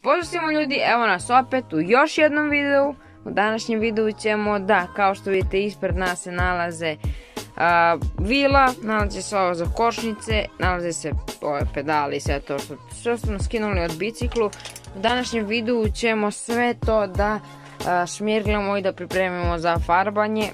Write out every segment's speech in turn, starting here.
Pozdrav svima ljudi, evo nas opet u još jednom videu. U današnjem videu ćemo, kao što vidite ispred nas se nalaze vila, nalazi se ovo za kočnice, nalaze se ove pedali i sve to što smo skinuli od biciklu. U današnjem videu ćemo sve to da šmirglamo i da pripremimo za farbanje.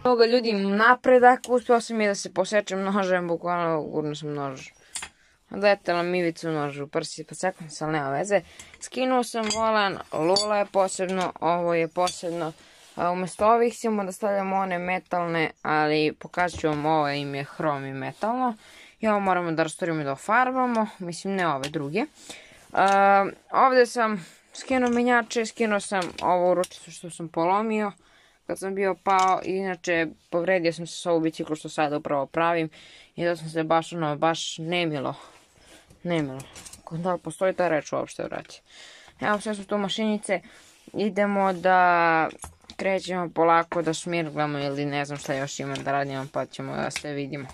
Mnogo ljudi napredak, uspio sam i da se posečem nožem, bukvalno gurno sam nož. Odletela mi ivicu nožu u prsi, pa sekam se, ali nema veze. Skinuo sam volan, lula je posebno, ovo je posebno. Umesto ovih ćemo da stavljamo one metalne, ali pokazat ću vam, ovo im je hrom i metalno. I ovo moramo da rastorimo i da ofarbamo, mislim ne ove druge. Ovdje sam skinuo menjače, skinuo sam ovu ručicu što sam polomio kad sam bio pao, inače povredio sam se s ovu biciklu što sada upravo pravim i da sam se baš nemilo. Da li postoji ta reč uopšte vrati. Evo sve su tu mašinice, idemo da krećemo polako da šmirglamo ili ne znam šta još imam da radimo, pa ćemo da se vidimo.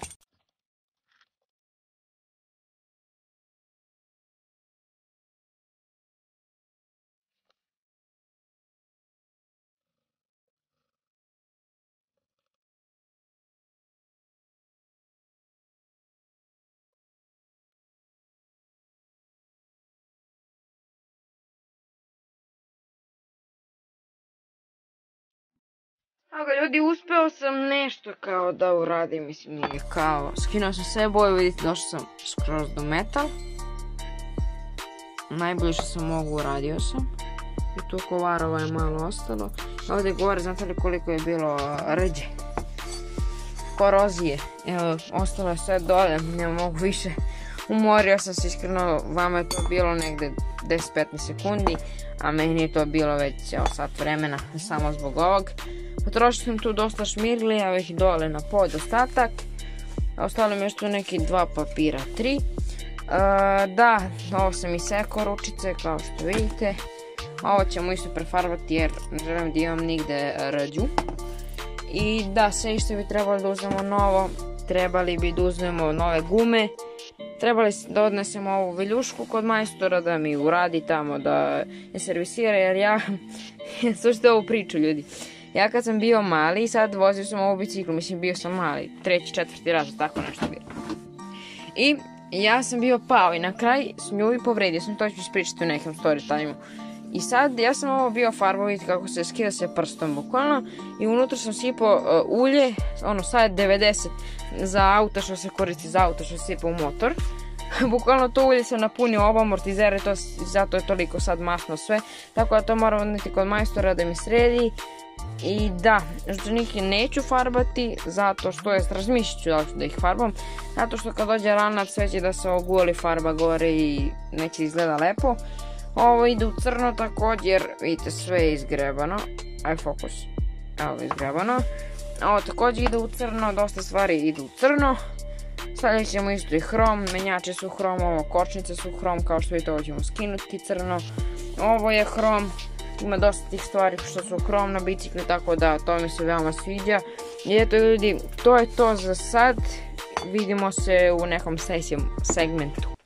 Evo ga ljudi, uspeo sam nešto kao da uradim, mislim nije kao, skinuo sam sve boje, vidite došao sam skroz do metal. Najbolje što sam mogu uradio sam. I tu kovarova je malo ostalo. Ovdje gore, znate li koliko je bilo rđe? Korozije. Evo, ostalo je sve dole, ne mogu više. Umorio sam se iskreno, vama je to bilo negde 10-15 sekundi, a meni je to bilo već sat vremena, samo zbog ovog. Potrošio sam tu dosta šmirgli, a ih dole na pod ostatak. Ostalo mi još tu neki 2 papira, 3. Ovo sam isekao ručice, kao što vidite. Ovo ćemo isto prefarbati jer ne želim da imam nigde rđu. I sve isto bi trebali da uzmemo novo, trebali bi da uzmemo nove gume. Trebali da odnesemo ovu viljušku kod majstora da mi uradi tamo, da je servisira, jer ja, slušajte ovu priču ljudi. Ja kad sam bio mali, sad vozio sam ovu biciklu, mislim bio sam mali, 3. 4. razred, tako nešto bilo. I ja sam bio pao i na kraj s nju i povredio sam, to ću ispričati u nekom story time-u. I sad ja sam ovo bio farbao, vidite kako se skida se prstom bukvalno i unutra sam sipao ulje, sad 90 za auto što se koristi za auto što se sipa u motor. Bukvalno to ulje sam napunio oba amortizera i zato je toliko sad masno sve, tako da to moram odneti kod majstora da mi sredi. I žučanike neću farbati, zato što razmišljat ću da li ću da ih farbam, zato što kad dođe ranac sve će da se oguli farba gore i neće izgleda lepo. Ovo ide u crno također, vidite sve je izgrebano, aj fokus, evo izgrebano. Ovo također ide u crno, dosta stvari ide u crno. Stavljat ćemo isto i hrom, menjače su hrom, ovo kočnice su hrom, kao što vidite ovo ćemo skinuti crno. Ovo je hrom, ima dosta tih stvari što su hrom na bicikli, tako da to mi se veoma sviđa. I eto ljudi, to je to za sad, vidimo se u nekom segmentu.